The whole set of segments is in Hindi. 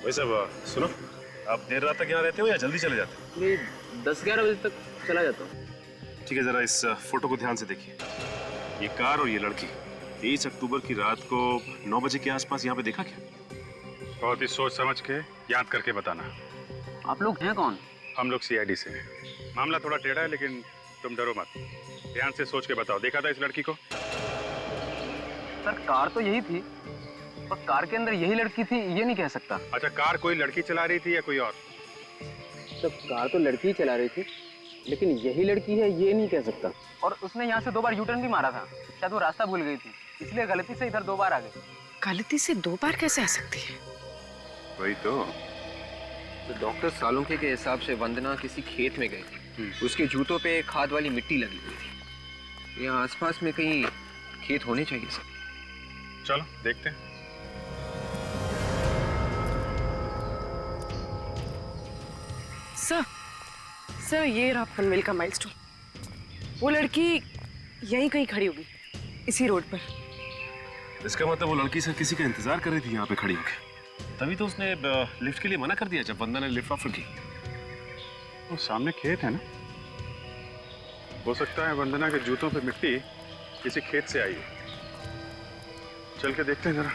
वही सब सुनो, आप देर रात तक यहाँ रहते हो या जल्दी चले जाते हो? मैं 10-11 बजे तक चला जाता हूँ। ठीक है, जरा इस फोटो को ध्यान से देखिए। ये कार और ये लड़की 23 अक्टूबर की रात को 9 बजे के आसपास यहाँ पे देखा क्या? बहुत ही सोच समझ के याद करके बताना। आप लोग हैं कौन? हम लोग सीआईडी से हैं। मामला थोड़ा टेढ़ा है लेकिन तुम डरो मत। ध्यान से सोच के बताओ, देखा था इस लड़की को? सर कार तो यही थी, पर कार के अंदर यही लड़की थी ये नहीं कह सकता। अच्छा, कार कोई लड़की चला रही थी या कोई और? सर कार तो लड़की ही चला रही थी, लेकिन यही लड़की है ये नहीं कह सकता। और उसने यहाँ से 2 बार यूटर्न भी मारा था, शायद वो रास्ता भूल गई थी, इसलिए गलती से इधर 2 बार आ गई। गलती से 2 बार कैसे आ सकती है? वही तो डॉक्टर सालुंखे के हिसाब से वंदना किसी खेत में गई थी। उसके जूतों पे खाद वाली मिट्टी लगी हुई थी। यहाँ आसपास में कहीं खेत होने चाहिए सर। चलो देखते हैं। सर ये रहा पनवेल का माइलस्टोन। वो लड़की यहीं कहीं खड़ी होगी, इसी रोड पर। इसका मतलब वो लड़की सर किसी का इंतजार कर रही थी यहाँ पे खड़ी होकर, तभी तो उसने लिफ्ट के लिए मना कर दिया जब वंदना ने लिफ्ट ऑफर की। वो सामने खेत है ना, हो सकता है वंदना के जूतों पे मिट्टी किसी खेत से आई है। चल के देखते हैं जरा।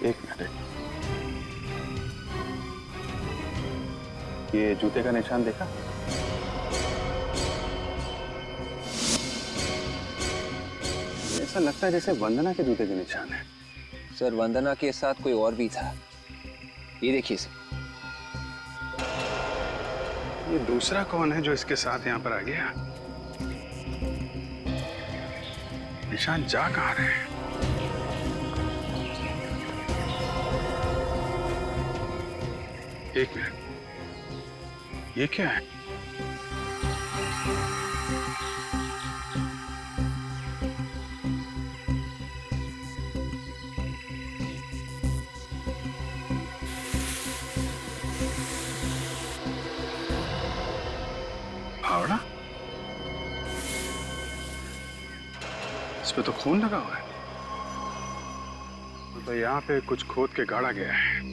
एक मिनट, ये जूते का निशान देखा? ऐसा लगता है जैसे वंदना के जूते के निशान है। सर वंदना के साथ कोई और भी था, ये देखिए सर। ये दूसरा कौन है जो इसके साथ यहाँ पर आ गया? निशान जा कहाँ रहे हैं? एक मिनट, ये क्या है? फावड़ा? इस पे तो खून लगा हुआ है। तो यहाँ पे कुछ खोद के गाड़ा गया है।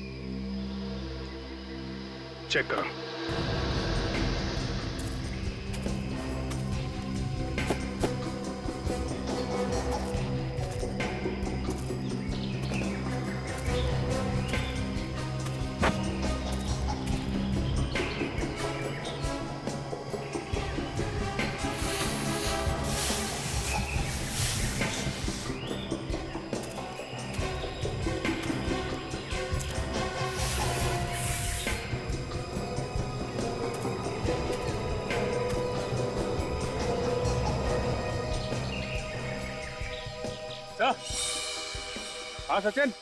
चेक करो। हाँ सचिन,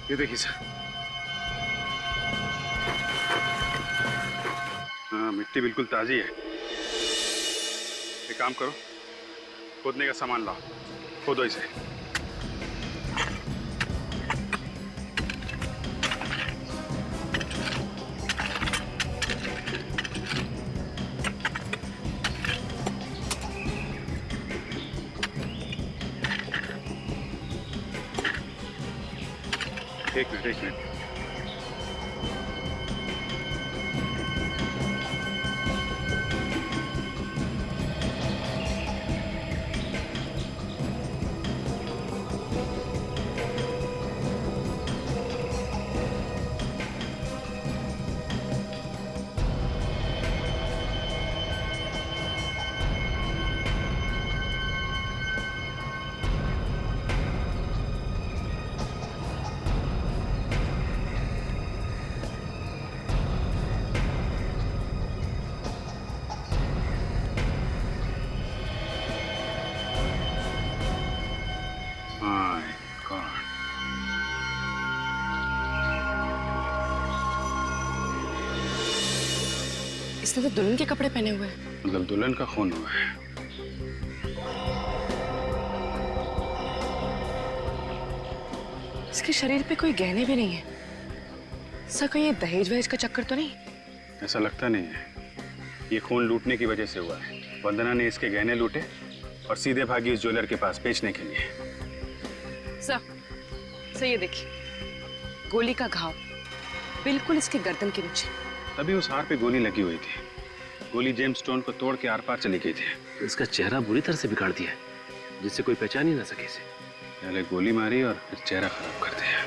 ये देखिए सर। हाँ, मिट्टी बिल्कुल ताजी है। एक काम करो, खोदने का सामान लाओ, खोदो इसे। एक मिनट। इसने तो दुल्हन के कपड़े पहने हुए हैं। मतलब दुल्हन का खून हुआ है। इसके शरीर पे कोई गहने भी नहीं है। सर कहीं ये दहेज वहेज का चक्कर तो नहीं? ऐसा लगता नहीं है। ये खून लूटने की वजह से हुआ है। वंदना ने इसके गहने लूटे और सीधे भागी इस ज्वेलर के पास बेचने के लिए। सर ये देखिए, गोली का घाव बिल्कुल इसके गर्दन के नीचे। तभी उस हार पे गोली लगी हुई थी। गोली जेम्स स्टोन को तोड़ के आर पार चली गई थी। इसका चेहरा बुरी तरह से बिगाड़ दिया है, जिससे कोई पहचान ही ना सके इसे। पहले गोली मारी और फिर चेहरा खराब कर दिया।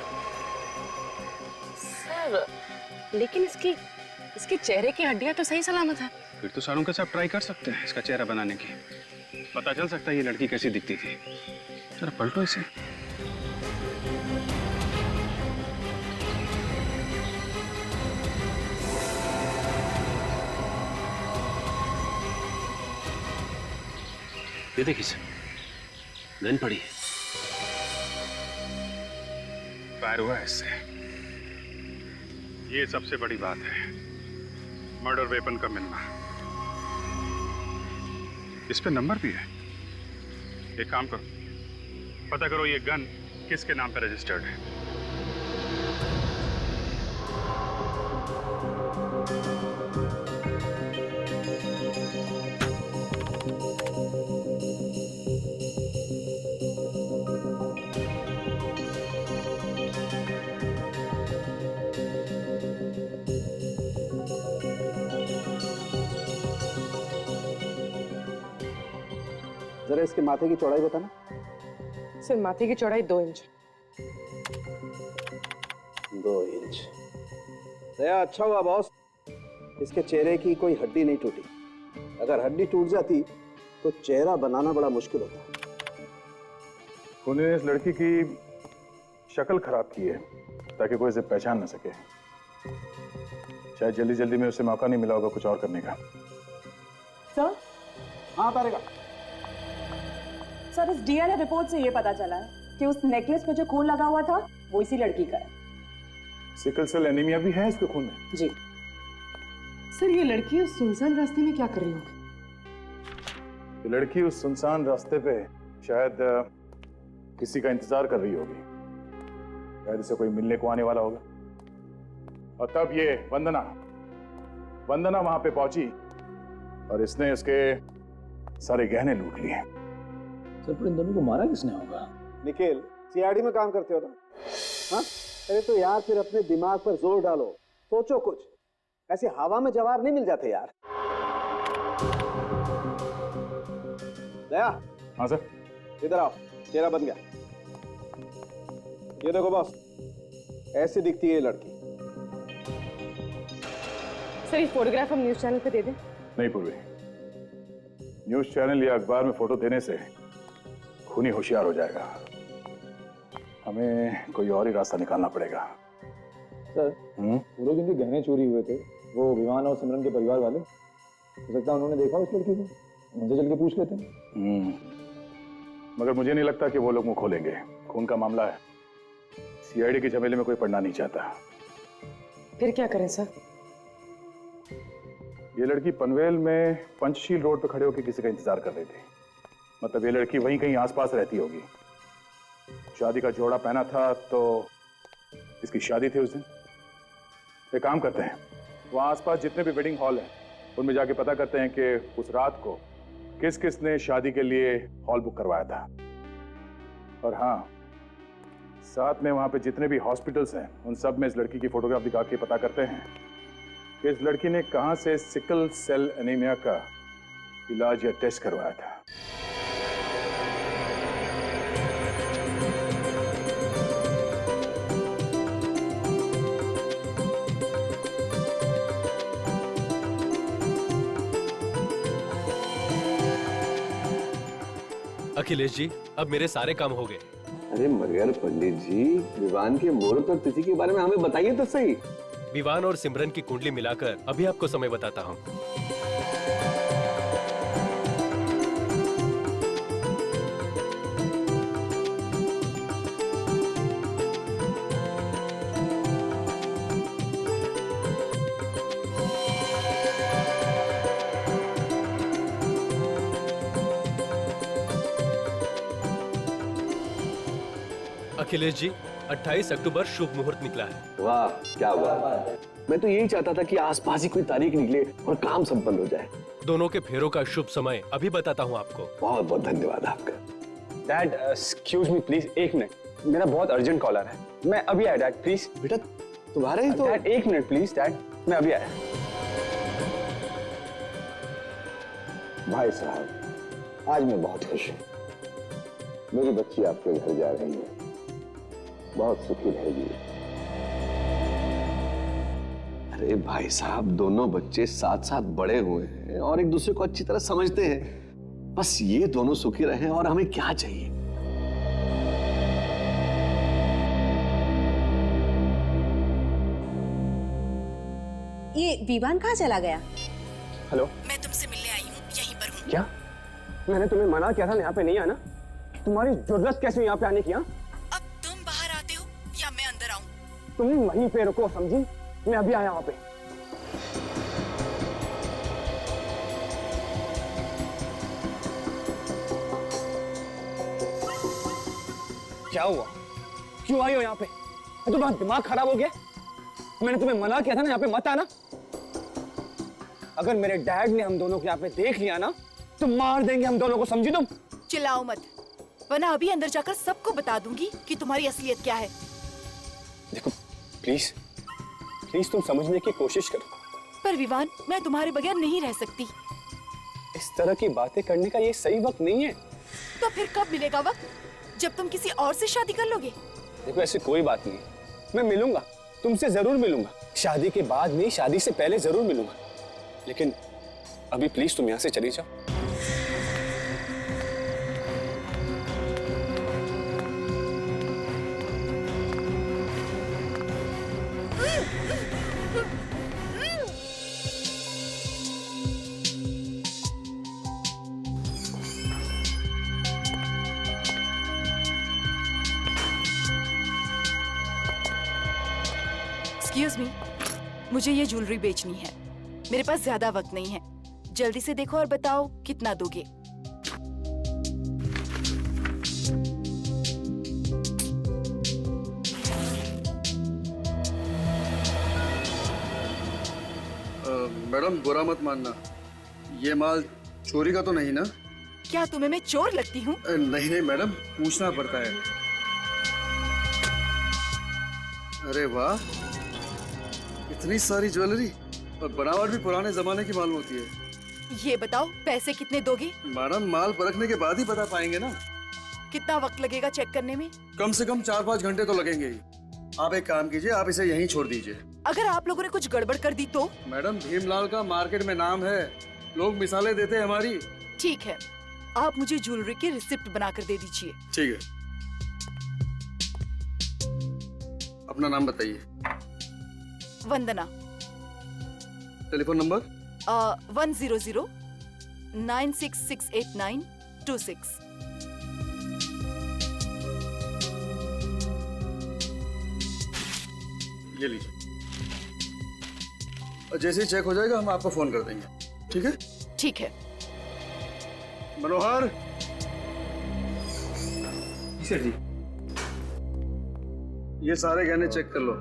सर लेकिन इसके चेहरे की हड्डियां तो सही सलामत है। फिर तो सारों के साथ ट्राई कर सकते हैं इसका चेहरा बनाने की। पता चल सकता है ये लड़की कैसी दिखती थी। जरा पलटो इसे। ये देखिए सर, गन पड़ी है। फायर हुआ है इससे। ये सबसे बड़ी बात है, मर्डर वेपन का मिलना। इस पे नंबर भी है। एक काम करो, पता करो ये गन किसके नाम पे रजिस्टर्ड है। जरा इसके माथे की चौड़ाई बताना। सर माथे की चौड़ाई 2 इंच। 2 इंच। दया, अच्छा हुआ बॉस, इसके चेहरे की कोई हड्डी नहीं टूटी। अगर हड्डी टूट जाती तो चेहरा बनाना बड़ा मुश्किल होता। उन्होंने इस लड़की की शक्ल खराब की है ताकि कोई इसे पहचान ना सके। शायद जल्दी जल्दी में उसे मौका नहीं मिला होगा कुछ और करने का। सर? हाँ तारेगा। सर, इस डीएनए रिपोर्ट से ये पता चला है कि उस नेकलेस पे जो खून लगा हुआ था वो इसी लड़की का है। सिकल सेल एनीमिया भी है इसके खून में। जी। सर ये लड़की उस सुनसान रास्ते में क्या कर रही होगी? ये लड़की उस सुनसान रास्ते पे शायद किसी का इंतजार कर रही होगी। शायद इसे कोई मिलने को आने वाला होगा। और तब ये वंदना वहां पे पहुंची और इसने उसके सारे गहने लूट लिए। सर पर इन दोनों को मारा किसने होगा? निखिल, सीआईडी में काम करते हो ना? हाँ, अरे तो यार फिर अपने दिमाग पर जोर डालो, सोचो कुछ। ऐसे हवा में जवाब नहीं मिल जाते यार। दया। हाँ सर। इधर आओ, चेहरा बन गया। ये देखो बॉस, ऐसी दिखती है ये लड़की। सर ये फोटोग्राफ हम न्यूज चैनल पे दे दें? नहीं पूर्वी, न्यूज चैनल या अखबार में फोटो देने से खूनी होशियार हो जाएगा। हमें कोई और ही रास्ता निकालना पड़ेगा। सर वो लोग जिनके गहने चोरी हुए थे वो विवान और सिमरन के परिवार वाले, हो सकता है उन्होंने देखा उस लड़की को। उनसे चल के पूछ लेते हैं। मगर मुझे नहीं लगता कि वो लोग मुंह खोलेंगे। खून का मामला है, सीआईडी के झमेले में कोई पड़ना नहीं चाहता। फिर क्या करें सर? ये लड़की पनवेल में पंचशील रोड पर खड़े होकर किसी का इंतजार कर रही थी। मतलब ये लड़की वहीं कहीं आसपास रहती होगी। शादी का जोड़ा पहना था तो इसकी शादी थी उस दिन। एक काम करते हैं, वहां आसपास जितने भी वेडिंग हॉल हैं उनमें जाके पता करते हैं कि उस रात को किस किस ने शादी के लिए हॉल बुक करवाया था। और हाँ, साथ में वहां पे जितने भी हॉस्पिटल्स हैं उन सब में इस लड़की की फोटोग्राफ दिखा के पता करते हैं कि इस लड़की ने कहां से सिकल सेल एनीमिया का इलाज या टेस्ट करवाया था। अखिलेश जी, अब मेरे सारे काम हो गए। अरे मगर पंडित जी, विवान के मुहूर्त और तिथि के बारे में हमें बताइए तो सही। विवान और सिमरन की कुंडली मिलाकर अभी आपको समय बताता हूँ। अखिलेश जी, 28 अक्टूबर शुभ मुहूर्त निकला है। वाह क्या बात है। मैं तो यही चाहता था कि आसपास ही कोई तारीख निकले और काम संपन्न हो जाए। दोनों के फेरों का शुभ समय अभी बताता हूँ आपको। बहुत बहुत धन्यवाद आपका। डैड एक्सक्यूज मी प्लीज, एक मिनट, मेरा बहुत अर्जेंट कॉल आ रहा है, मैं अभी आया डैड प्लीज। बेटा तुम्हारे ही तो। डैड एक मिनट प्लीज डैड, मैं अभी आया। भाई साहब, आज मैं बहुत खुश हूँ। मेरी बच्ची आपके घर जा रही है, बहुत सुखी रहेगी। अरे भाई साहब, दोनों बच्चे साथ साथ बड़े हुए हैं और एक दूसरे को अच्छी तरह समझते हैं। बस ये दोनों सुखी रहें और हमें क्या चाहिए। ये विवान कहाँ चला गया? हेलो, मैं तुमसे मिलने आई हूँ, यहीं पर हूँ। क्या मैंने तुम्हें मना किया था यहाँ पे नहीं आना? तुम्हारी जरूरत कैसे हुई यहाँ पे आने की? अब तुम बाहर आते हो या मैं अंदर आऊँ? तुम वहीं पे रुको, समझी? मैं अभी आया वहाँ पे। क्या हुआ? क्यों आई हो यहाँ पे? तुम्हारा दिमाग खराब हो गया? मैंने तुम्हें मना किया था ना यहाँ पे मत आना। अगर मेरे डैड ने हम दोनों को यहाँ पे देख लिया ना तो मार देंगे हम दोनों को, समझी तुम? चिल्लाओ मत, वरना अभी अंदर जाकर सबको बता दूंगी कि तुम्हारी असलियत क्या है। देखो प्लीज प्लीज तुम समझने की कोशिश करो। पर विवान, मैं तुम्हारे बगैर नहीं रह सकती। इस तरह की बातें करने का ये सही वक्त नहीं है। तो फिर कब मिलेगा वक्त? जब तुम किसी और से शादी कर लोगे? देखो ऐसी कोई बात नहीं, मैं मिलूंगा, तुमसे जरूर मिलूंगा। शादी के बाद नहीं, शादी से पहले जरूर मिलूंगा। लेकिन अभी प्लीज तुम यहाँ से चली जाओ। एक्सक्यूज मी, मुझे ये ज्वेलरी बेचनी है। मेरे पास ज्यादा वक्त नहीं है, जल्दी से देखो और बताओ कितना दोगे। मैडम बुरा मत मानना, ये माल चोरी का तो नहीं ना? क्या तुम्हें मैं चोर लगती हूँ? नहीं नहीं मैडम, पूछना पड़ता है। अरे वाह, इतनी सारी ज्वेलरी और बनावट भी पुराने जमाने की मालूम होती है। ये बताओ पैसे कितने दोगे? मैडम माल परखने के बाद ही बता पाएंगे ना। कितना वक्त लगेगा चेक करने में? कम से कम 4-5 घंटे तो लगेंगे ही। आप एक काम कीजिए, आप इसे यहीं छोड़ दीजिए। अगर आप लोगों ने कुछ गड़बड़ कर दी तो? मैडम भीमलाल का मार्केट में नाम है, लोग मिसालें देते हैं हमारी। ठीक है, आप मुझे ज्वेलरी की रिसिप्ट बनाकर दे दीजिए। ठीक है, अपना नाम बताइए। वंदना। Telephone number? 100966892 ये लीजिए। और जैसे ही चेक हो जाएगा हम आपको फोन कर देंगे, ठीक है? ठीक है। मनोहर। सर जी। ये सारे गहने चेक कर लो,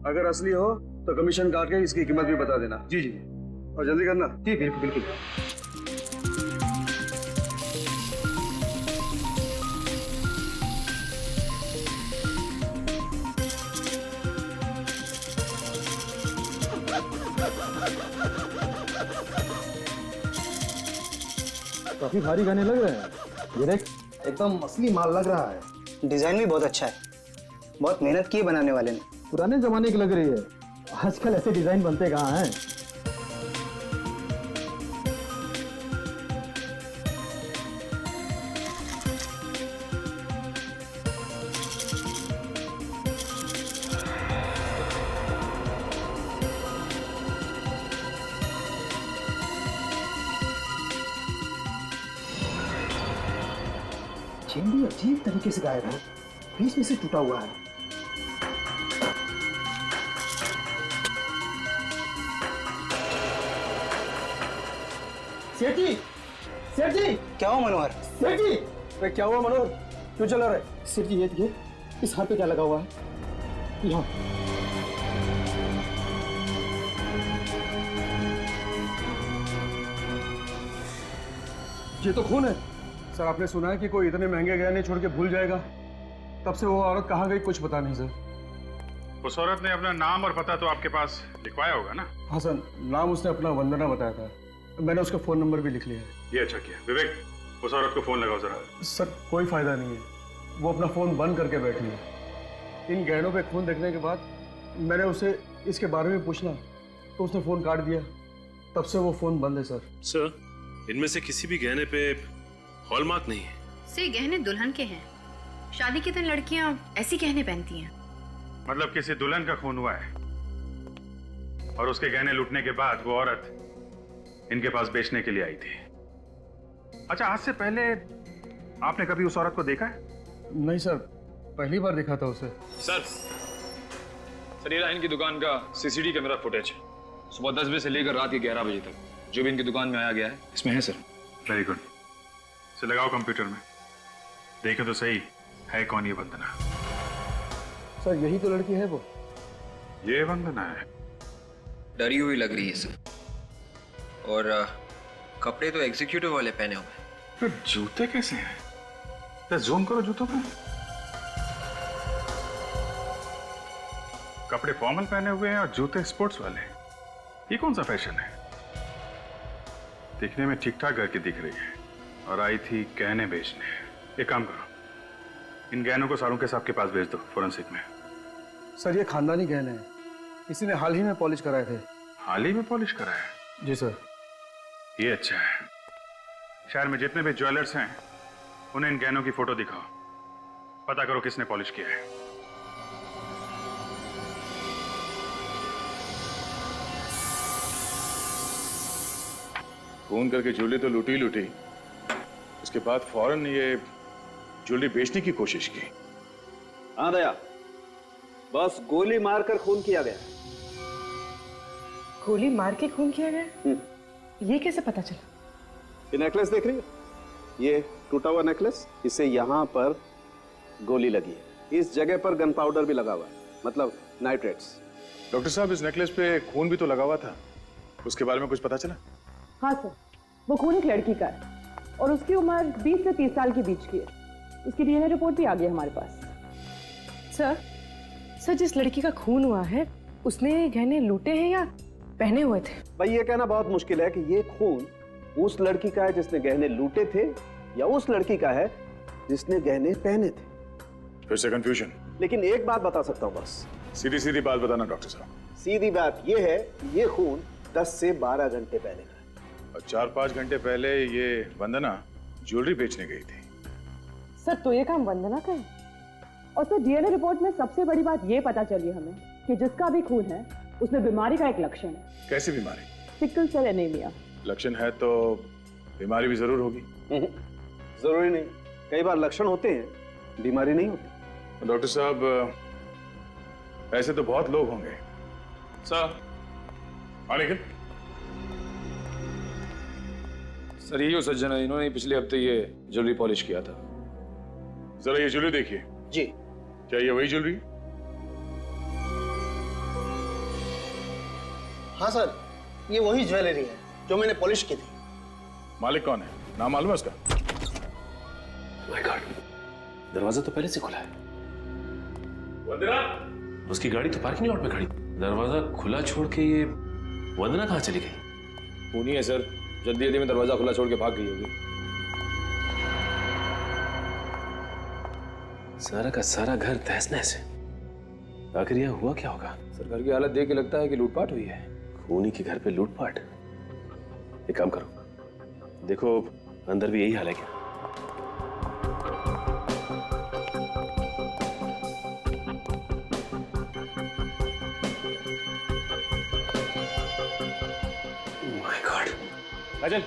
अगर असली हो तो कमीशन काट के इसकी कीमत भी बता देना। जी जी, और जल्दी करना। जी बिल्कुल बिल्कुल। काफी भारी गाने लग रहे हैं। ये देख, एकदम असली माल लग रहा है। डिजाइन भी बहुत अच्छा है, बहुत मेहनत की है बनाने वाले ने। पुराने जमाने की लग रही है। आजकल ऐसे डिजाइन बनते कहाँ हैं? चेन भी अजीब तरीके से गायब है, बीच में से टूटा हुआ है। सेठ जी, सेठ जी। क्या हुआ मनोहर? सेठ जी। क्या हुआ मनोहर, क्यों चला रहे? सेठ जी ये देखिए, इस हाथ पे क्या लगा हुआ है? यहाँ। ये तो खून है। सर आपने सुना है कि कोई इतने महंगे गहने छोड़ के भूल जाएगा? तब से वो औरत कहाँ गई कुछ पता नहीं सर। उस औरत ने अपना नाम और पता तो आपके पास लिखवाया होगा ना? हाँ सर, नाम उसने अपना वंदना बताया था। मैंने उसका फोन नंबर भी लिख लिया है। ये अच्छा किया। विवेक, उस औरत को फोन लगाओ जरा। सर कोई फायदा नहीं है, वो अपना फोन बंद करके बैठी है। इन गहनों पे खून देखने के बाद मैंने उसे इसके बारे में पूछना तो उसने फोन काट दिया। तब से वो फोन बंद है सर। सर, इनमें से किसी भी गहने पे हॉलमार्क नहीं है। से गहने दुल्हन के हैं। शादी के दिन लड़कियां ऐसी गहने पहनती हैं। मतलब किसी दुल्हन का खून हुआ है और उसके गहने लूटने के बाद वो औरत इनके पास बेचने के लिए आई थी। अच्छा, आज से पहले आपने कभी उस औरत को देखा है? नहीं सर, पहली बार देखा था उसे। सर ये रहा इनकी दुकान का सीसीटीवी कैमरा फुटेज। सुबह 10 बजे से लेकर रात के 11 बजे तक जो भी इनकी दुकान में आया गया है इसमें है सर। Very good. इसे लगाओ कंप्यूटर में, देखे तो सही है कौन ये वंदना। सर यही तो लड़की है वो। ये वंदना है। डरी हुई लग रही है सर। और कपड़े तो एग्जीक्यूटिव वाले पहने हुए हैं। फिर जूते कैसे हैं? तो जूम करो जूतों पे। कपड़े फॉर्मल पहने हुए हैं और जूते स्पोर्ट्स वाले। ये कौन सा फैशन है? दिखने में ठीक ठाक घर की दिख रही है और आई थी गहने बेचने। एक काम करो, इन गहनों को सालों के साहब के पास भेज दो फोरेंसिक में। सर ये खानदानी गहने हैं, किसी ने हाल ही में पॉलिश कराए थे। हाल ही में पॉलिश कराया? जी सर। ये अच्छा है। शहर में जितने भी ज्वेलर्स हैं उन्हें इन गहनों की फोटो दिखाओ, पता करो किसने पॉलिश किया है। फोन करके ज्वेलरी तो लूटी लूटी, उसके बाद फौरन ये ज्वेलरी बेचने की कोशिश की। हाँ दया, बस गोली मारकर खून किया गया। गोली मार के खून किया गया? ये कैसे पता चला? ये नेकलेस देख रही हो? ये टूटा हुआ नेकलेस, इसे यहाँ पर गोली लगी है। इस जगह पर गन पाउडर भी लगा हुआ है, मतलब नाइट्रेट्स। डॉक्टर साहब, इस नेकलेस पे खून भी तो लगा हुआ था, उसके बारे में कुछ पता चला? हाँ सर, वो खून एक लड़की का है और उसकी उम्र 20 से 30 साल के बीच की है। उसकी डीएनए रिपोर्ट भी आ गई है हमारे पास। सर जिस लड़की का खून हुआ है उसने गहने लूटे हैं या पहने हुए थे? भाई ये कहना बहुत मुश्किल है कि ये खून उस लड़की का है जिसने गहने लूटे थे या उस लड़की का है जिसने गहने पहने थे। फिर से कंफ्यूजन। लेकिन एक बात बता सकता हूँ बस। सीधी सीधी बात बताना डॉक्टर साहब। सीधी बात ये है कि ये खून 10 से 12 घंटे पहले का है। और 4-5 घंटे पहले ये वंदना ज्वेलरी बेचने गई थी। सर तो ये काम वंदना का है। और सर डीएनए रिपोर्ट में सबसे बड़ी बात ये पता चली हमें कि जिसका भी खून है उसमें बीमारी का एक लक्षण है। कैसी बीमारी? Sickle cell anaemia. लक्षण है तो बीमारी भी जरूर होगी। जरूरी नहीं, कई बार लक्षण होते हैं, बीमारी नहीं होती। डॉक्टर साहब, ऐसे तो बहुत लोग होंगे। सर लेकिन सर यही वो सज्जन है, इन्होंने पिछले हफ्ते ये ज्वेलरी पॉलिश किया था। जरा ये ज्वेलरी देखिए। जी। क्या ये वही ज्वेलरी? हाँ सर, ये वही ज्वेलरी है जो मैंने पॉलिश की थी। मालिक कौन है? नाम मालूम है उसका? माय गॉड, दरवाजा तो पहले से खुला है। वंदना! उसकी गाड़ी तो पार्किंग लॉट में खड़ी, दरवाजा खुला छोड़ के ये वंदना कहाँ चली गई? खून ही है सर, जल्दी जल्दी में दरवाजा खुला छोड़ के भाग गई होगी। सारा का सारा घर तहस नहस है। आखिर यह हुआ क्या होगा? सर घर की हालत देख के लगता है कि लूटपाट हुई है। खूनी के घर पे लूटपाट? एक काम करो, देखो अंदर भी यही हाल है क्या? My God. राजन,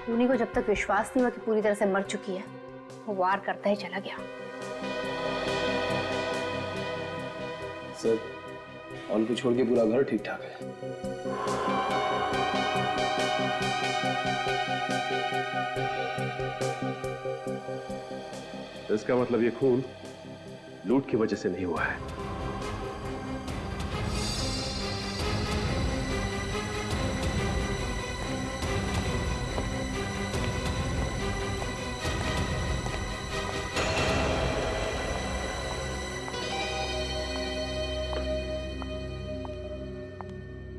खूनी को जब तक विश्वास नहीं हुआ कि पूरी तरह से मर चुकी है, वो वार करता ही चला गया। सर और को छोड़ के पूरा घर ठीक ठाक है। तो इसका मतलब ये खून लूट की वजह से नहीं हुआ है।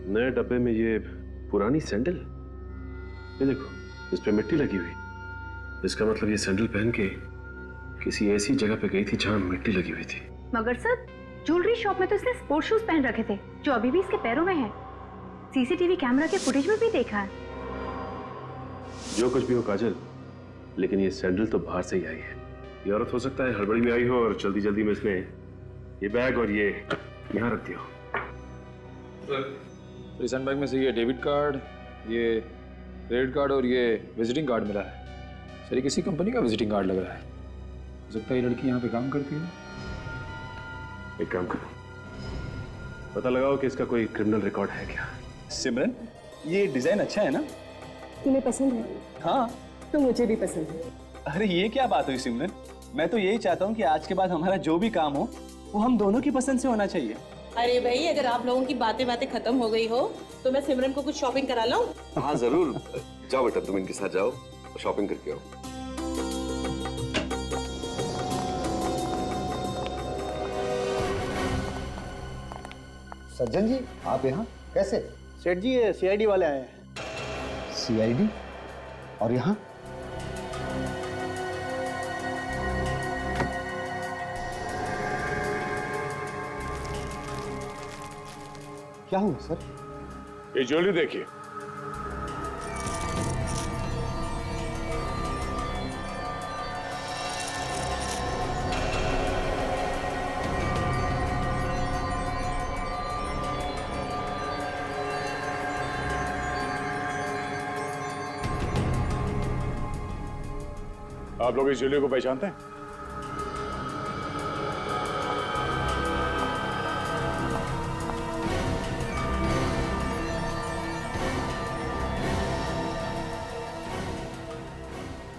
नए डब्बे में ये पुरानी सैंडल, ये देखो इस पे मिट्टी लगी हुई। इसका मतलब ये सैंडल पहन के किसी ऐसी जगह पे गई थी जहां मिट्टी लगी हुई थी। मगर सर, ज्वेलरी शॉप में तो इसने स्पोर्ट्स शूज पहन रखे थे जो अभी भी इसके पैरों में है। सीसीटीवी कैमरा के फुटेज में भी देखा है। जो कुछ भी हो काजल, लेकिन ये सैंडल तो बाहर से ही आई है। ये औरत हो सकता है हड़बड़ी में आई हो और जल्दी जल्दी में इसने ये बैग और ये यहाँ रख दिया हो। रिसेंट बैग में से ये डेबिट कार्ड, ये क्रेडिट कार्ड और ये विजिटिंग कार्ड मिला है। सर ये किसी कंपनी का विजिटिंग कार्ड लग रहा है। हो सकता है ये लड़की यहाँ पे काम करती है। एक काम करो, पता लगाओ कि इसका कोई क्रिमिनल रिकॉर्ड है क्या। सिमरन, ये डिजाइन अच्छा है ना? तुम्हें पसंद है? हाँ। तो मुझे भी पसंद है। अरे ये क्या बात हुई सिमरन, मैं तो यही चाहता हूँ कि आज के बाद हमारा जो भी काम हो वो हम दोनों की पसंद से होना चाहिए। अरे भाई, अगर आप लोगों की बातें खत्म हो गई हो तो मैं सिमरन को कुछ शॉपिंग करा लाऊं? हाँ जरूर, जाओ बेटा, तुम इनके साथ जाओ, शॉपिंग करके आओ। सज्जन जी, आप यहाँ कैसे? सेठ जी, ये सीआईडी वाले आए हैं। सीआईडी? और यहाँ? क्या हुआ सर? ये ज्वेलरी देखिए। आप लोग इस ज्वेलरी को पहचानते हैं?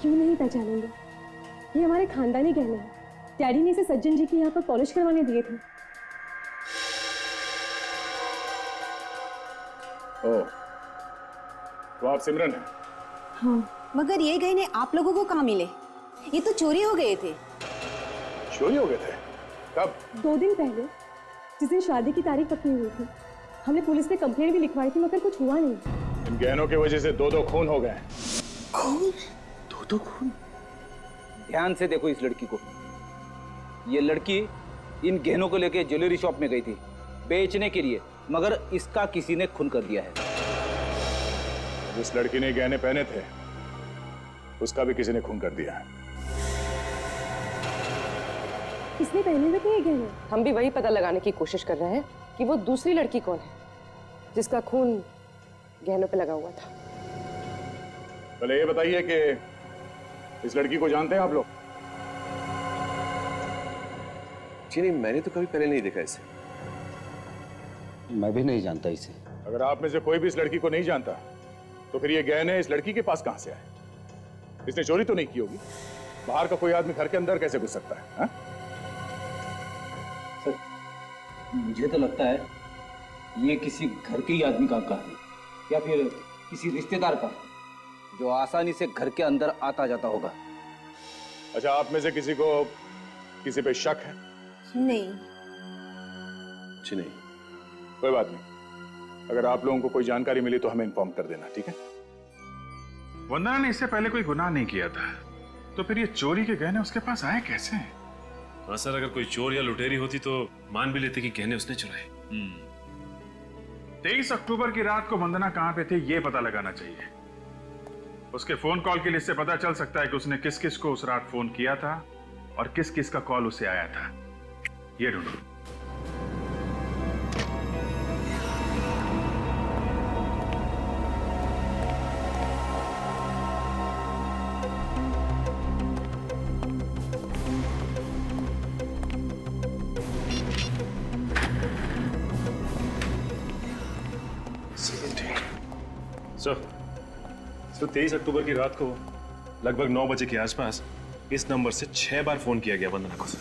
क्यों नहीं पहचानेंगे? ये हमारे खानदानी गहने हैं। डैडी ने इसे सज्जन जी के यहाँ पर पॉलिश करवाने दिए थे। ओह, तो आप सिमरन हैं? हाँ। मगर ये गहने आप लोगों को कहाँ मिले? ये तो चोरी हो गए थे। चोरी हो गए थे? कब? 2 दिन पहले, जिस दिन शादी की तारीख पक्की हुई थी। हमने पुलिस में कंप्लेंट भी लिखवाई थी मगर कुछ हुआ नहीं। इन गहनों की वजह से 2 खून हो गए। खून? 2 खून? ध्यान से देखो इस लड़की को। ये लड़की इन गहनों को लेके ज्वेलरी शॉप में गई थी बेचने के लिए, मगर इसका किसी ने खून कर दिया है। जिस लड़की ने गहने पहने थे उसका भी किसी ने खून कर दिया है। किसने पहने हुए थे ये गहने? हम भी वही पता लगाने की कोशिश कर रहे हैं कि वो दूसरी लड़की कौन है जिसका खून गहनों पे लगा हुआ था। पहले ये बताइए कि इस लड़की को जानते हैं आप लोग? जी नहीं, मैंने तो कभी पहले नहीं देखा इसे। मैं भी नहीं जानता इसे। अगर आप में से कोई भी इस लड़की को नहीं जानता तो फिर ये गहने इस लड़की के पास कहां से आए? इसने चोरी तो नहीं की होगी? बाहर का कोई आदमी घर के अंदर कैसे घुस सकता है? हा? सर, मुझे तो लगता है ये किसी घर के ही आदमी का काम है या फिर किसी रिश्तेदार का, जो आसानी से घर के अंदर आता जाता होगा। अच्छा, आप में से किसी को किसी पे शक है? नहीं। जी नहीं, कोई बात नहीं। अगर आप लोगों को कोई जानकारी मिली तो हमें इन्फॉर्म कर देना, ठीक है? वंदना ने इससे पहले कोई गुनाह नहीं किया था, तो फिर ये चोरी के गहने उसके पास आए कैसे? हाँ सर, अगर कोई चोर या लुटेरी होती तो मान भी लेते कि गहने उसने चुराए। 23 अक्टूबर की रात को वंदना कहां पे थी ये पता लगाना चाहिए। उसके फोन कॉल की लिस्ट से पता चल सकता है कि उसने किस किस को उस रात फोन किया था और किस किस का कॉल उसे आया था। ये ढूंढो। सर 23 अक्टूबर की रात को लगभग 9 बजे के आसपास इस नंबर से 6 बार फोन किया गया वंदना को सर।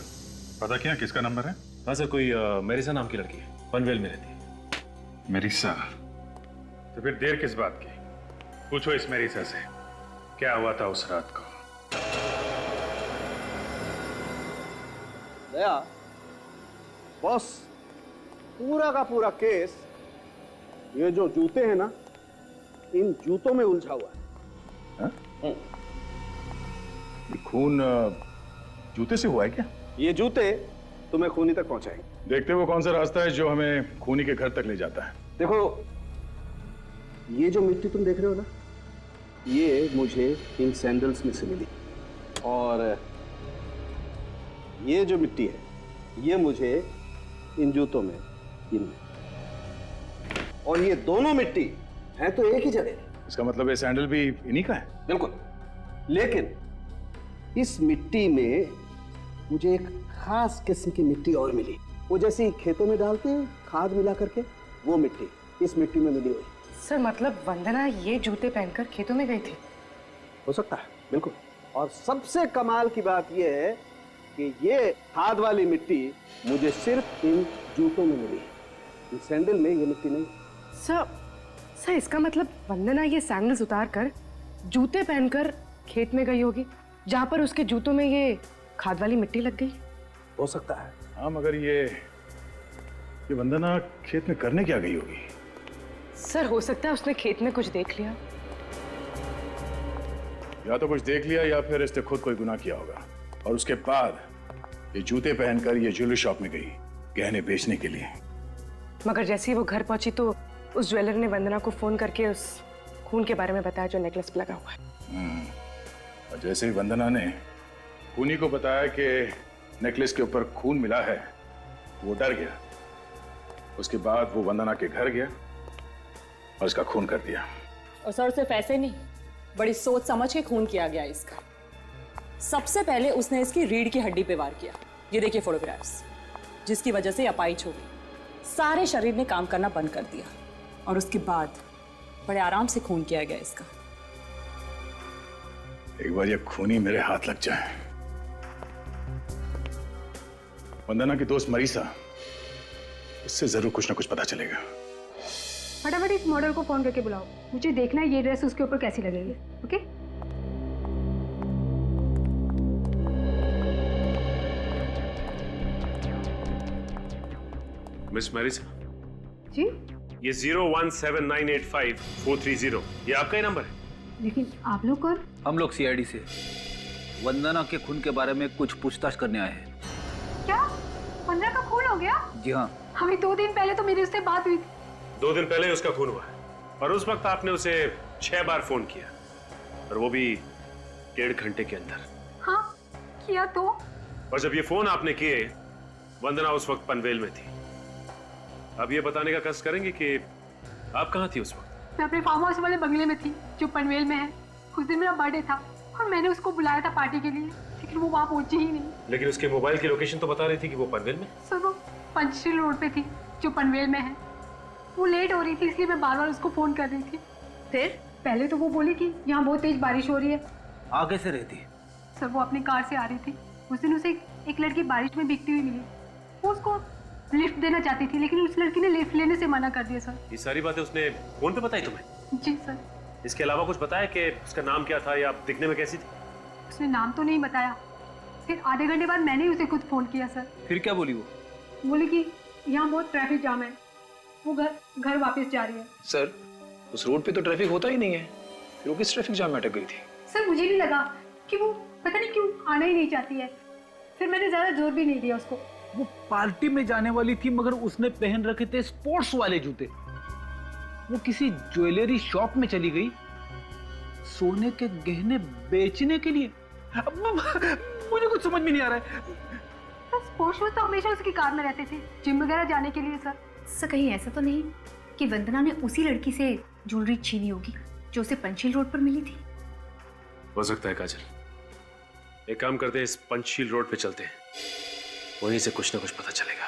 पता किया किसका नंबर है? हाँ सर, कोई मेरिसा नाम की लड़की है, पनवेल में रहती है। मेरिसा? तो फिर देर किस बात की? पूछो इस मेरिसा से क्या हुआ था उस रात को। दया, बॉस, पूरा का पूरा केस ये जो जूते हैं ना, इन जूतों में उलझा हुआ है। ये खून जूते से हुआ है क्या? ये जूते तुम्हें खूनी तक पहुंचाएंगे। देखते वो कौन सा रास्ता है जो हमें खूनी के घर तक ले जाता है। देखो, ये जो मिट्टी तुम देख रहे हो ना, ये मुझे इन सैंडल्स में से मिली, और ये जो मिट्टी है ये मुझे इन जूतों में, इनमें, और ये दोनों मिट्टी है तो एक ही जगह। इसका मतलब ये सैंडल भी इन्हीं का है? बिल्कुल, लेकिन इस मिट्टी में मुझे एक खास किस्म की मिट्टी और मिली। वो जैसी खेतों में डालते हैं खाद मिला करके, वो मिट्टी इस मिट्टी में मिली हुई। सर मतलब वंदना ये जूते पहनकर खेतों में गई थी? हो सकता है, बिल्कुल। और सबसे कमाल की बात यह है कि ये खाद वाली मिट्टी मुझे सिर्फ इन जूतों में मिली है, इन सैंडल में ये मिट्टी नहीं। सर इसका मतलब वंदना ये सैंडल्स उतार कर जूते पहनकर खेत में गई होगी, जहाँ पर उसके जूतों में ये खाद वाली मिट्टी लग गई। हो सकता है। हाँ, मगर ये वंदना खेत में करने क्या गई होगी? सर हो सकता है उसने खेत में कुछ देख लिया, या तो कुछ देख लिया या फिर इसने खुद कोई गुनाह किया होगा और उसके बाद ये जूते पहनकर ये ज्वेलरी शॉप में गई गहने बेचने के लिए। मगर जैसे ही वो घर पहुंची तो उस ज्वेलर ने वंदना को फोन करके उस खून के बारे में बताया जो नेकलेस पे लगा हुआ है। और जैसे ही वंदना ने खूनी को बताया कि नेकलेस के ऊपर खून मिला है, वो डर गया। उसके बाद वो वंदना के घर गया और इसका खून कर दिया। और सर सिर्फ ऐसे नहीं, बड़ी सोच समझ के खून किया गया इसका। सबसे पहले उसने इसकी रीढ़ की हड्डी पे वार किया। ये देखिए फोटोग्राफ्स, जिसकी वजह से अपाइच हो गई, सारे शरीर ने काम करना बंद कर दिया। और उसके बाद बड़े आराम से खून किया गया इसका। एक बार ये खूनी मेरे हाथ लग जाए। वंदना की दोस्त मरीसा, इससे जरूर कुछ ना कुछ पता चलेगा। फटाफट इस मॉडल को फोन करके बुलाओ, मुझे देखना है ये ड्रेस उसके ऊपर कैसी लगेगी। ओके? मिस मैरिसा जी? ये 017985430 ये आपका ही नंबर है? लेकिन आप लोग कौन? हम लोग सीआईडी से वंदना के खून के बारे में कुछ पूछताछ करने आए हैं। क्या वंदना का खून हो गया? जी हाँ। हमें 2 दिन पहले तो मेरी उससे बात हुई थी। 2 दिन पहले उसका खून हुआ है और उस वक्त आपने उसे 6 बार फोन किया, और वो भी 1.5 घंटे के अंदर। हाँ किया तो। और जब ये फोन आपने किए, वंदना उस वक्त पनवेल में थी। अब ये बताने का कष्ट करेंगे कि आप कहाँ थी उस वक्त? मैं अपने फार्म हाउस वाले बंगले में थी जो पनवेल में है। उस दिन मेरा बर्थडे था और मैंने उसको बुलाया था पार्टी के लिए, लेकिन वो वहाँ पहुंची ही नहीं। लेकिन उसके मोबाइल की लोकेशन तो बता रही थी कि वो पनवेल में। सर वो पंचशील रोड पे थी जो पनवेल में है। वो लेट हो रही थी इसलिए मैं बार बार उसको फोन कर रही थी। फिर पहले तो वो बोली कि यहाँ बहुत तेज बारिश हो रही है। आगे से रहती है? सर वो अपनी कार से आ रही थी। उस दिन उसे एक लड़की बारिश में भीगती हुई मिली। वो उसको लिफ्ट देना चाहती थी, लेकिन उस लड़की ने लिफ्ट लेने से मना कर दिया। सर ये सारी बातें उसने फोन पे बताई तुम्हें? जी सर। इसके अलावा कुछ बताया कि उसका नाम क्या था या दिखने में कैसी थी? उसने नाम तो नहीं बताया। फिर आधे घंटे बाद मैंने उसे खुद फोन किया सर। फिर क्या बोली वो? बोली कि यहाँ बहुत ट्रैफिक जाम है, वो घर वापस जा रही है। सर उस रोड पे तो ट्रैफिक होता ही नहीं है, फिर वो किस ट्रैफिक जाम में अटक गई थी? सर मुझे भी लगा कि वो पता नहीं क्यों आना ही नहीं चाहती है। फिर मैंने ज्यादा जोर भी नहीं दिया उसको। वो पार्टी में जाने वाली थी मगर उसने पहन रखे थे स्पोर्ट्स वाले जूते। वो किसी ज्वेलरी शॉप में चली गई सोने के गहने बेचने के लिए। मुझे कुछ समझ में नहीं आ रहा है। स्पोर्ट्स शूज तो हमेशा उसकी कार में रहते थे जिम वगैरह जाने के लिए। सर कहीं ऐसा तो नहीं कि वंदना ने उसी लड़की से ज्वेलरी छीनी होगी जो उसे पंचशील रोड पर मिली थी? हो सकता है काजल। एक काम करते हैं, इस पंचशील रोड पे चलते हैं, वहीं से कुछ ना कुछ पता चलेगा।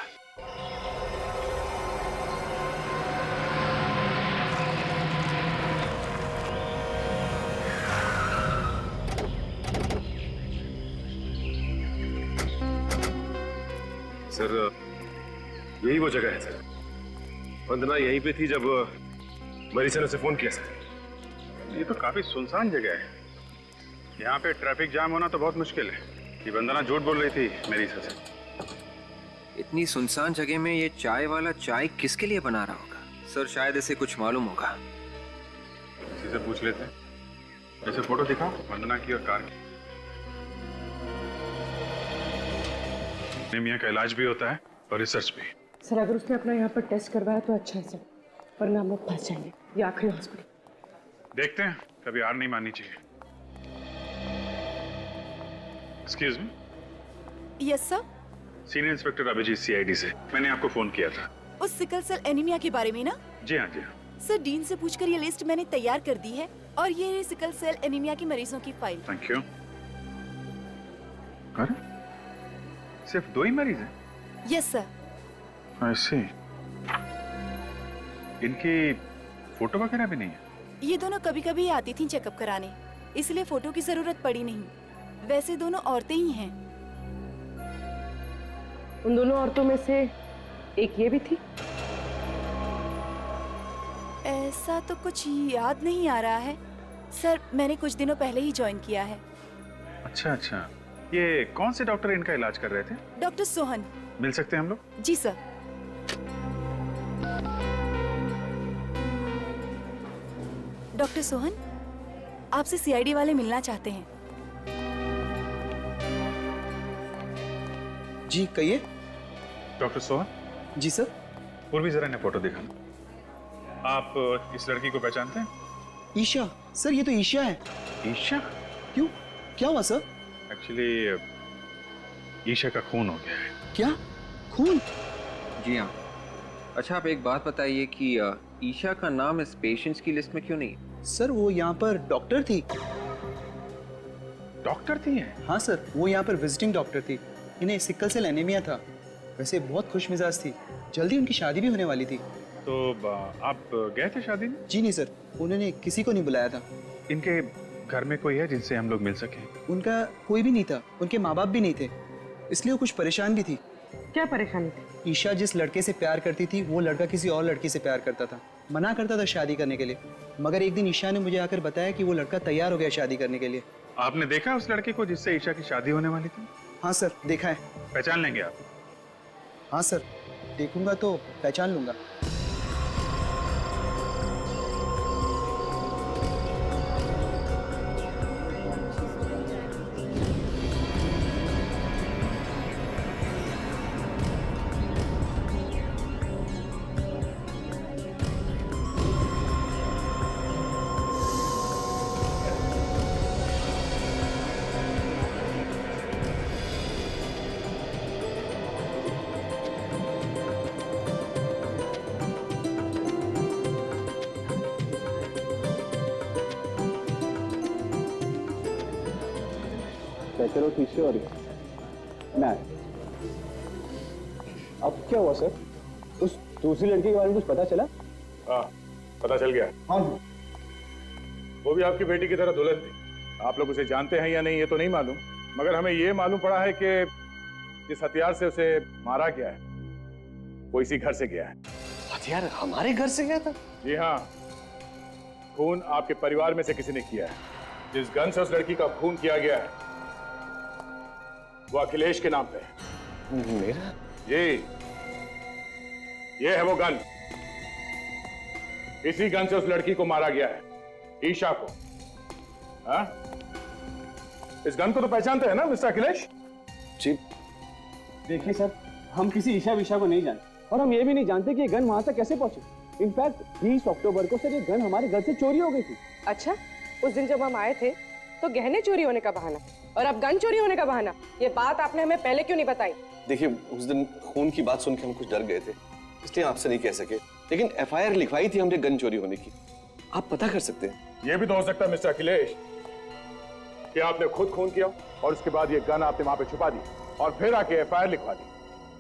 सर यही वो जगह है सर। वंदना यहीं पे थी जब मरीसा ने उसे फोन किया सर। ये तो काफी सुनसान जगह है, यहाँ पे ट्रैफिक जाम होना तो बहुत मुश्किल है। ये वंदना झूठ बोल रही थी मरीसा से। इतनी सुनसान जगह में ये चाय वाला चाय किसके लिए बना रहा होगा? सर शायद इसे कुछ मालूम होगा। किसी से पूछ लेते हैं। ऐसे फोटो दिखाओ वंदना की और कार की। एनीमिया का इलाज भी होता है और रिसर्च भी। सर अगर उसने अपना यहाँ पर टेस्ट करवाया तो अच्छा है सर, वरना हम लोग फंस जाएंगे। ये आखिरी हॉस्पिटल। देखते हैं, कभी हार नहीं माननी चाहिए। Excuse me. Yes sir. Senior inspector Abhijeet CID से। मैंने आपको फोन किया था उस सिकल सेल एनीमिया के बारे में ना? जी हाँ जी हाँ। सर डीन से पूछकर ये लिस्ट मैंने तैयार कर दी है और ये है सिकल सेल एनीमिया के मरीजों की फाइल। Thank you. अरे सिर्फ 2 ही मरीज हैं? Yes sir. I see। इनकी फोटो वगैरह भी नहीं है? ये दोनों कभी कभी आती थी चेकअप कराने, इसलिए फोटो की जरूरत पड़ी नहीं। वैसे दोनों औरतें ही हैं। उन दोनों औरतों में से एक ये भी थी? ऐसा तो कुछ याद नहीं आ रहा है सर, मैंने कुछ दिनों पहले ही ज्वाइन किया है। अच्छा अच्छा। ये कौन से डॉक्टर इनका इलाज कर रहे थे? डॉक्टर सोहन। मिल सकते हैं हम लोग? जी सर। डॉक्टर सोहन, आपसे सीआईडी वाले मिलना चाहते हैं। जी कहिए। डॉक्टर सोहन। जी सर। पूर्वी जरा ने फोटो दिखाना। आप इस लड़की को पहचानते हैं? ईशा। सर ये तो ईशा है। ईशा? क्यों, क्या हुआ सर? एक्चुअली ईशा का खून हो गया है। क्या खून? जी हाँ। अच्छा आप एक बात बताइए कि ईशा का नाम इस पेशेंट्स की लिस्ट में क्यों नहीं? सर वो यहाँ पर डॉक्टर थी। डॉक्टर थी? हाँ सर, वो यहाँ पर विजिटिंग डॉक्टर थी। इन्हें सिकल सेल एनीमिया था। वैसे बहुत खुश मिजाज थी। जल्दी उनकी शादी भी होने वाली थी। तो आप गए थे शादी में? जी नहीं सर, उन्होंने किसी को नहीं बुलाया था। इनके घर में कोई है जिनसे हम लोग मिल सके? उनका कोई भी नहीं था, उनके माँ बाप भी नहीं थे, इसलिए वो कुछ परेशान भी थी। क्या परेशानी थी? ईशा जिस लड़के से प्यार करती थी वो लड़का किसी और लड़की से प्यार करता था। मना करता था शादी करने के लिए, मगर एक दिन ईशा ने मुझे आकर बताया कि वो लड़का तैयार हो गया शादी करने के लिए। आपने देखा उस लड़के को जिससे ईशा की शादी होने वाली थी? हाँ सर, देखा है। पहचान लेंगे आप? हाँ सर, देखूंगा तो पहचान लूंगा। चलो ठीक से। और मैं अब क्या हुआ सर? उस दूसरी लड़की के बारे में कुछ पता चला? हाँ पता चल गया। हाँ वो भी आपकी बेटी की तरह दुल्हन थी। आप लोग उसे जानते हैं या नहीं ये तो नहीं मालूम, मगर हमें ये मालूम पड़ा है कि जिस हथियार से उसे मारा गया है वो इसी घर से गया है। हथियार हमारे घर से गया था? जी हाँ, खून आपके परिवार में से किसी ने किया है। जिस गन से उस लड़की का खून किया गया है वो अखिलेश के नाम पे है। मेरा? ये है वो गन। इसी गन से उस लड़की को मारा गया है, ईशा को। हाँ? इस गन को तो पहचानते हैं ना मिस्टर अखिलेश? जी। देखिए सर, हम किसी ईशा विशा को नहीं जानते और हम ये भी नहीं जानते कि ये गन वहां तक कैसे पहुंची। इनफैक्ट 20 अक्टूबर को सर ये गन हमारे घर से चोरी हो गई थी। अच्छा, उस दिन जब हम आए थे तो गहने चोरी होने का बहाना और अब गन चोरी होने का बहाना। ये बात आपने हमें पहले क्यों नहीं बताई? देखिए उस दिन खून की बात सुन के हम कुछ डर गए थे, इसलिए आपसे नहीं कह सके, लेकिन एफआईआर लिखवाई थी हमने गन चोरी होने की। आप पता कर सकते हैं। यह भी तो हो सकता है मिस्टर अखिलेश कि आपने खुद खून किया और उसके बाद ये गन आपने वहां पे छुपा दी और फिर आके एफआईआर लिखवा दी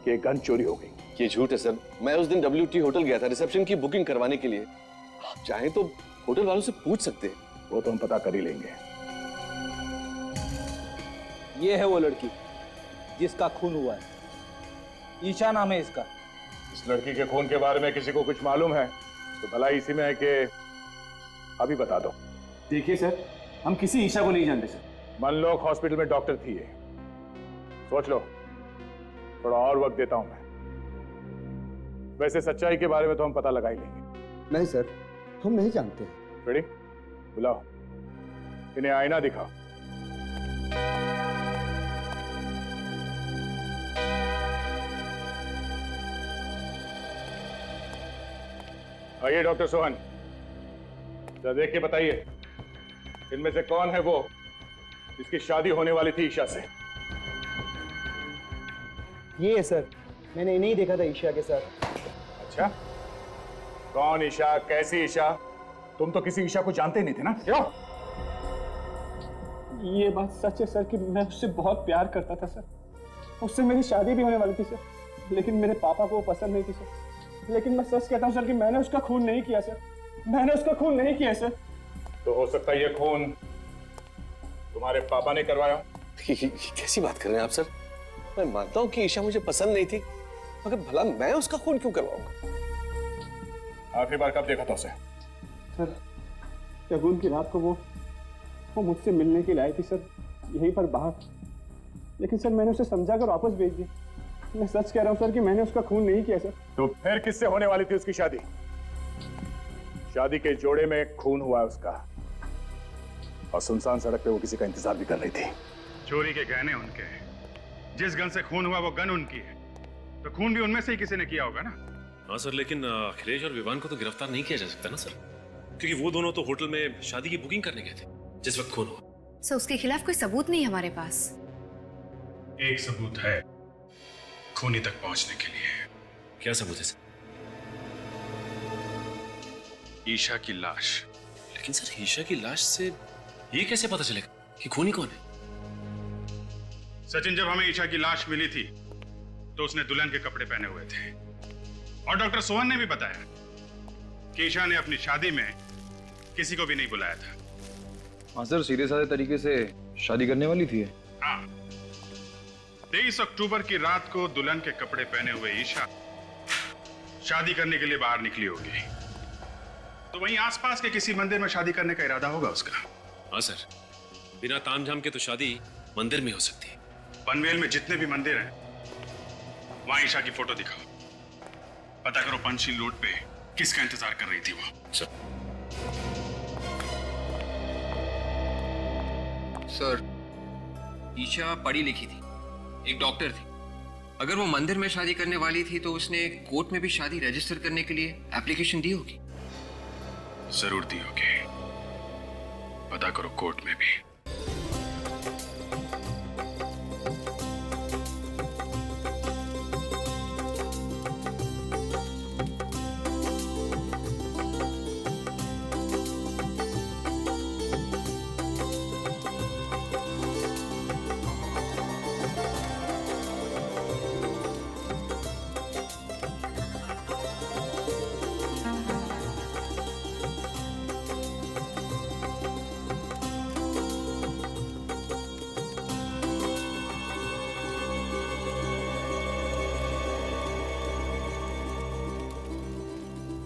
कि गन चोरी हो गई। ये झूठ है सर। मैं उस दिन WT होटल गया था रिसेप्शन की बुकिंग करवाने के लिए। आप चाहें तो होटल वालों से पूछ सकते हैं। वो तो हम पता कर ही लेंगे। ये है वो लड़की जिसका खून हुआ है। ईशा नाम है इसका। इस लड़की के खून के बारे में किसी को कुछ मालूम है तो भला इसी में है कि अभी बता दो। देखिए सर, हम किसी ईशा को नहीं जानते सर। मनलोक हॉस्पिटल में डॉक्टर थी ये। सोच लो, थोड़ा और वक्त देता हूं मैं। वैसे सच्चाई के बारे में तो हम पता लगा ही लेंगे। नहीं सर, हम नहीं जानते। रेडी? बुलाओ, इन्हें आईना दिखाओ। आइए डॉक्टर सोहन, जरा देख के बताइए, इनमें से कौन है वो जिसकी शादी होने वाली थी ईशा से? ये है सर, मैंने नहीं देखा था ईशा के साथ। अच्छा, कौन ईशा, कैसी ईशा? तुम तो किसी ईशा को जानते ही नहीं थे ना? क्यों? ये बात सच है सर कि मैं उससे बहुत प्यार करता था सर। उससे मेरी शादी भी होने वाली थी सर, लेकिन मेरे पापा को वो पसंद नहीं थी सर। लेकिन मैं सच कहता हूँ सर कि मैंने उसका खून नहीं किया सर। मैंने उसका खून नहीं किया सर। तो हो सकता है ये खून तुम्हारे पापा ने करवाया। कैसी बात कर रहे हैं आप सर? मैं मानता हूँ कि ईशा मुझे पसंद नहीं थी, मगर भला मैं उसका खून क्यों करवाऊंगा? आखिरी बार कब देखा था उसे? सर, शगुन की रात को वो मुझसे मिलने के लिए आई थी सर, यहीं पर बाहर। लेकिन सर मैंने उसे समझा कर वापस भेज दी। मैं सच कह रहा हूँ सर कि मैंने उसका खून नहीं किया सर। तो फिर किससे होने वाली थी उसकी शादी? शादी के जोड़े में खून हुआ उसका, और सुनसान सड़क पे वो किसी का इंतजार भी कर रही थी। चोरी के गहने उनके हैं, जिस गन से खून हुआ वो गन उनकी है, तो खून भी उनमें से ही किसी ने किया होगा ना? हाँ सर, लेकिन अखिलेश और विवान को तो गिरफ्तार नहीं किया जा सकता ना सर, क्योंकि वो दोनों तो होटल में शादी की बुकिंग करने गए थे जिस वक्त खून हुआ। सर, उसके खिलाफ कोई सबूत नहीं हमारे पास। एक सबूत है खूनी तक पहुंचने के लिए। क्या सबूत है सर? ईशा की लाश। लेकिन सर, ईशा की लाश से ये कैसे पता चलेगा कि खूनी कौन है? सचिन, जब हमें ईशा की लाश मिली थी तो उसने दुल्हन के कपड़े पहने हुए थे, और डॉक्टर सोहन ने भी बताया कि ईशा ने अपनी शादी में किसी को भी नहीं बुलाया था। हाँ सर, सीधे साधे तरीके से शादी करने वाली थी। हाँ, 23 अक्टूबर की रात को दुल्हन के कपड़े पहने हुए ईशा शादी करने के लिए बाहर निकली होगी, तो वहीं आसपास के किसी मंदिर में शादी करने का इरादा होगा उसका। हाँ सर, बिना तामझाम के तो शादी मंदिर में हो सकती है। पनवेल में जितने भी मंदिर हैं वहां ईशा की फोटो दिखाओ, पता करो पंचशील रोड पे किसका इंतजार कर रही थी वो। सर, ईशा पढ़ी लिखी थी, एक डॉक्टर थी। अगर वो मंदिर में शादी करने वाली थी तो उसने कोर्ट में भी शादी रजिस्टर करने के लिए एप्लीकेशन दी होगी। जरूर दी होगी, पता करो कोर्ट में भी।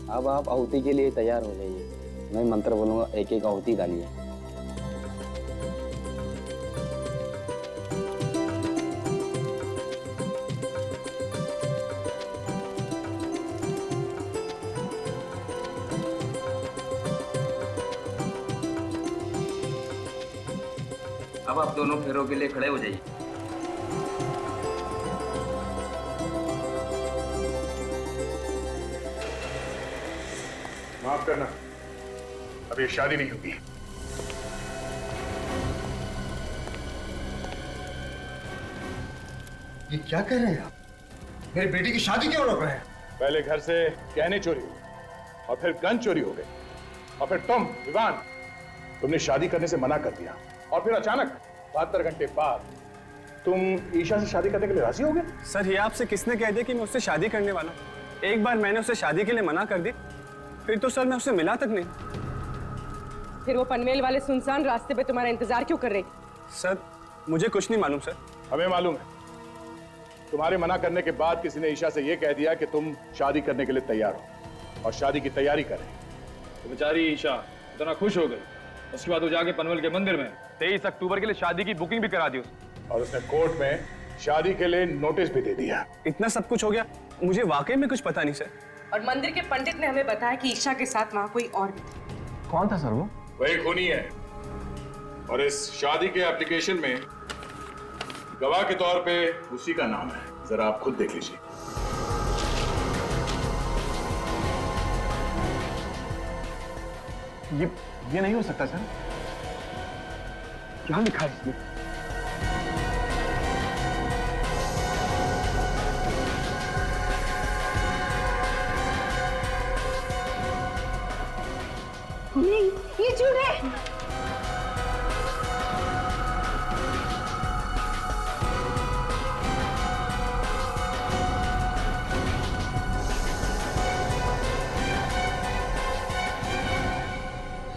अब आप आहुति के लिए तैयार हो जाइए। मैं मंत्र बोलूंगा, एक एक आहुति डालिए। अब आप दोनों फेरों के लिए खड़े हो जाइए। माफ करना, अब ये शादी नहीं होगी। ये क्या कर रहे हैं आप? मेरी बेटी की शादी क्यों रोक रहे हैं? पहले घर से गहने चोरी हुए, और फिर गन चोरी हो गए, और फिर तुम विवान, तुमने शादी करने से मना कर दिया, और फिर अचानक 72 घंटे बाद तुम ईशा से शादी करने के लिए राजी हो गए। सर, ये आपसे किसने कह दिया कि मैं उससे शादी करने वाला हूँ? एक बार मैंने उसे शादी के लिए मना कर दी, फिर तो सर मैं उससे मिला तक नहीं। फिर वो पनवेल वाले सुनसान रास्ते पे तुम्हारा इंतजार क्यों कर रही थी? सर, मुझे कुछ नहीं मालूम सर। हमें मालूम है। तुम्हारे मना करने के बाद किसी ने ईशा से यह कह दिया कि तुम शादी करने के लिए तैयार हो और शादी की तैयारी करें। तो बेचारी ईशा इतना खुश हो गई, उसके बाद वो जाके पनवेल के मंदिर में 23 अक्टूबर के लिए शादी की बुकिंग भी करा दी उसने। और उसने कोर्ट में शादी के लिए नोटिस भी दे दिया। इतना सब कुछ हो गया, मुझे वाकई में कुछ पता नहीं सर। और मंदिर के पंडित ने हमें बताया कि ईशा के साथ वहां कोई और भी था। कौन था सर वो? वही खूनी है और इस शादी के एप्लीकेशन में गवाह के तौर पे उसी का नाम है। जरा आप खुद देख लीजिए। ये नहीं हो सकता सर। क्या लिखा है इसमें? नहीं, ये झूठ है।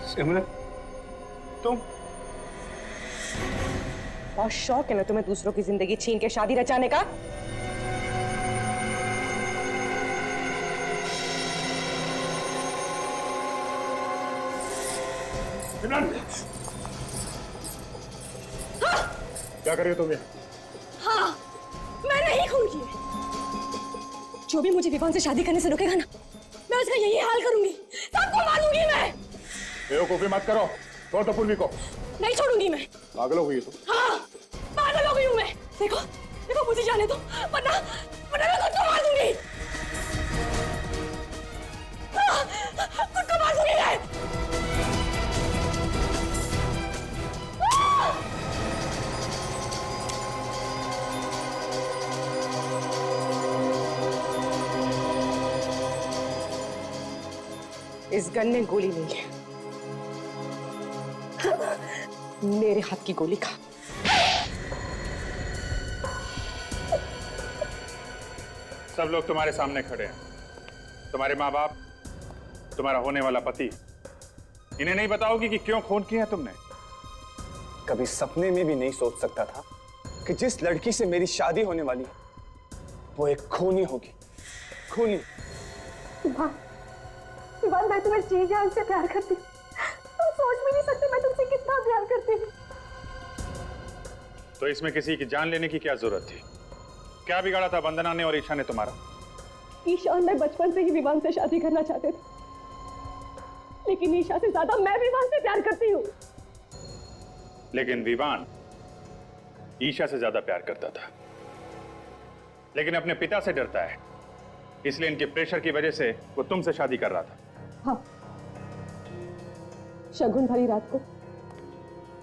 सिमरन, तुम? बहुत शौक है ना तुम्हें दूसरों की जिंदगी छीन के शादी रचाने का? क्या कर रही हो तुम ये? हाँ, मैं नहीं खून की। जो भी मुझे विवान से शादी करने से रोकेगा ना, मैं उसका यही हाल करूंगी। सबको मारूंगी मैं। बेवकूफी मत करो, छोड़ दो पूर्वी को। नहीं छोड़ूंगी मैं। पागल हो गई तुम। हाँ, पागल हो गई हूँ मैं। देखो, देखो मुझे जाने दो, वरना मैं खुद को मार दूंगी। हाँ, खुद को मार दूंगी मैं। इस गन में गोली नहीं है। मेरे हाथ की गोली खा। सब लोग तुम्हारे सामने खड़े हैं, तुम्हारे माँ बाप, तुम्हारा होने वाला पति। इन्हें नहीं बताओगी कि क्यों खून किया है तुमने? कभी सपने में भी नहीं सोच सकता था कि जिस लड़की से मेरी शादी होने वाली है वो एक खूनी होगी। खूनी। विवान, मैं तुम्हें जी जान से प्यार करती हूँ। तुम सोच भी नहीं सकते मैं तुमसे कितना प्यार करती हूँ। तो इसमें किसी की जान लेने की क्या जरूरत थी? क्या बिगाड़ा था वंदना ने और ईशा ने तुम्हारा? ईशा और मैं बचपन से ही विवान से शादी करना चाहते थे, लेकिन ईशा से ज्यादा मैं विवान से प्यार करती हूँ। लेकिन विवान ईशा से ज्यादा प्यार करता था, लेकिन अपने पिता से डरता है, इसलिए इनके प्रेशर की वजह से वो तुमसे शादी कर रहा था। हाँ, शगुन भरी रात को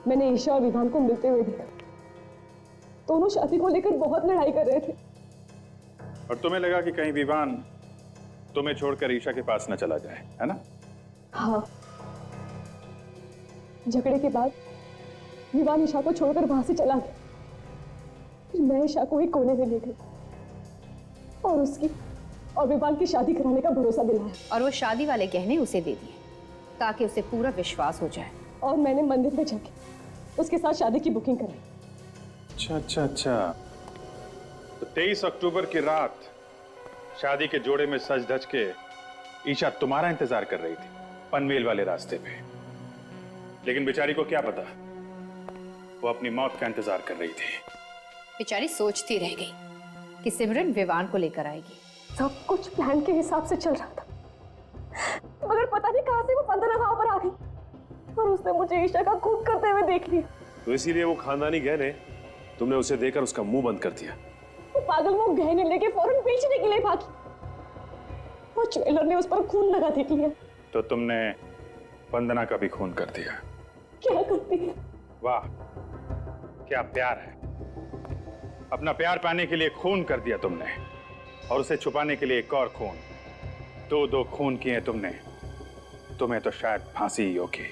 मैंने ईशा और विवान को मिलते हुए देखा। दोनों शादी को लेकर बहुत लड़ाई कर रहे थे। और तुम्हें लगा कि कहीं विवान तुम्हें छोड़कर ईशा के पास न चला जाए, है ना? हाँ, झगड़े के बाद विवान ईशा को छोड़कर वहां से चला गया। फिर मैं ईशा को एक कोने में ले गई और उसकी और विवान की शादी कराने का भरोसा दिलाया। और वो शादी वाले गहने उसे दे दिए ताकि उसे पूरा विश्वास हो जाए। और मैंने मंदिर में जाके उसके साथ शादी की बुकिंग कराई। अच्छा अच्छा अच्छा, तो 23 अक्टूबर की रात शादी के जोड़े में सज धज के ईशा तुम्हारा इंतजार कर रही थी पनवेल वाले रास्ते पे। लेकिन बेचारी को क्या पता, वो अपनी मौत का इंतजार कर रही थी। बेचारी सोचती रह गई कि सिमरन विवान को लेकर आएगी। सब कुछ प्लान के हिसाब से चल रहा था, मगर पता नहीं कहां से वो वंदना वहां पर आ गई और उसने मुझे ईशा का खून करते हुए देख लिया। तो इसीलिए वो खानदानी गहने तुमने उसे देकर उसका मुंह बंद कर दिया। वो पागल वो गहने लेके फौरन बेचने के लिए भागी। वो ज्वेलर ने उस पर खून लगा दे दिया। तो तुमने वंदना का भी खून कर दिया। क्या करती है? वाह, क्या प्यार है। अपना प्यार पाने के लिए खून कर दिया तुमने, और उसे छुपाने के लिए एक और खून। दो खून किए तुमने। तुम्हें तो शायद फांसी ही होगी।